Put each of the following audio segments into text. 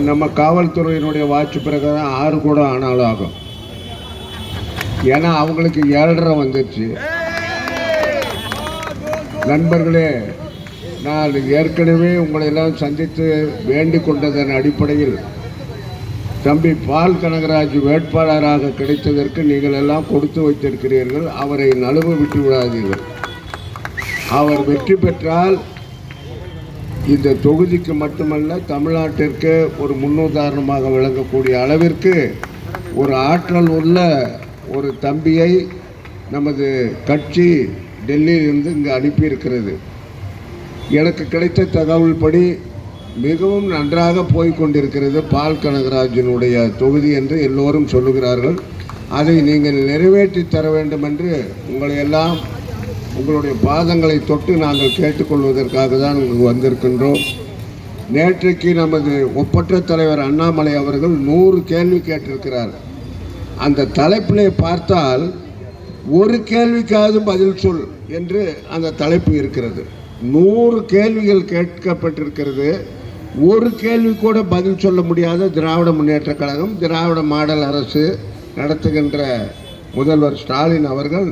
நம்ம காவல்துறையினுடைய வாட்சி பிரகாரம் 6 கூட ஆனாலும் ஆகும். ஏன்னா அவங்களுக்கு 7:30 வந்துருச்சு. நண்பர்களே, நான் ஏற்கனவே உங்களை எல்லாம் சந்தித்து வேண்டிக் கொண்டதன் அடிப்படையில் தம்பி பால் கனகராஜ் வேட்பாளராக கிடைத்ததற்கு நீங்கள் எல்லாம் கொடுத்து வைத்திருக்கிறீர்கள். அவரை நழுவ விட்டு விடாதீர்கள். அவர் வெற்றி பெற்றால் இந்த தொகுதிக்கு மட்டுமல்ல, தமிழ்நாட்டிற்கு ஒரு முன்னுதாரணமாக விளங்கக்கூடிய அளவிற்கு ஒரு ஆற்றல் உள்ள ஒரு தம்பியை நமது கட்சி டெல்லியிலிருந்து இங்கு அனுப்பியிருக்கிறது. எனக்கு கிடைத்த தகவல் படி மிகவும் நன்றாக போய்கொண்டிருக்கிறது பால் கனகராஜனுடைய தொகுதி என்று எல்லோரும் சொல்லுகிறார்கள். அதை நீங்கள் நிறைவேற்றி தர வேண்டும் என்று உங்களை எல்லாம் உங்களுடைய பாதங்களை தொட்டு நாங்கள் கேட்டுக்கொள்வதற்காக தான் இங்கு வந்திருக்கின்றோம். நேற்றைக்கு நமது ஒப்பற்ற தலைவர் அண்ணாமலை அவர்கள் 100 கேள்வி கேட்டிருக்கிறார். அந்த தலைப்பிலே பார்த்தால் ஒரு கேள்விக்காவது பதில் சொல் என்று அந்த தலைப்பு இருக்கிறது. 100 கேள்விகள் கேட்கப்பட்டிருக்கிறது. ஒரு கேள்வி கூட பதில் சொல்ல முடியாத திராவிட முன்னேற்ற கழகம், திராவிட மாடல் அரசு நடத்துகின்ற முதல்வர் ஸ்டாலின் அவர்கள்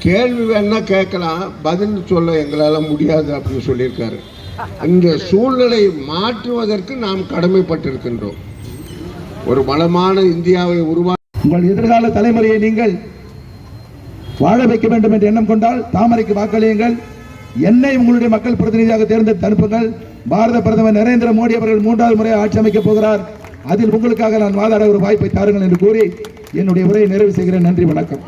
கேள்வி வேணா கேட்கலாம், பதில் சொல்ல எங்களால் முடியாது அப்படின்னு சொல்லியிருக்காரு. இந்த சூழ்நிலை மாற்றுவதற்கு நாம் கடமைப்பட்டிருக்கின்றோம். ஒரு வளமான இந்தியாவை உங்கள் எதிர்கால தலைமுறையை நீங்கள் வாழ வைக்க வேண்டும் என்ற எண்ணம் கொண்டால் தாமரைக்கு வாக்களியுங்கள். என்னை உங்களுடைய மக்கள் பிரதிநிதியாக தேர்ந்தெடுத்து அனுப்புங்கள். பாரத பிரதமர் நரேந்திர மோடி அவர்கள் 3வது முறை ஆட்சி அமைக்கப் போகிறார். அதில் உங்களுக்காக நான் வாதாட ஒரு வாய்ப்பை தாருங்கள் என்று கூறி என்னுடைய உரையை நிறைவு செய்கிறேன். நன்றி, வணக்கம்.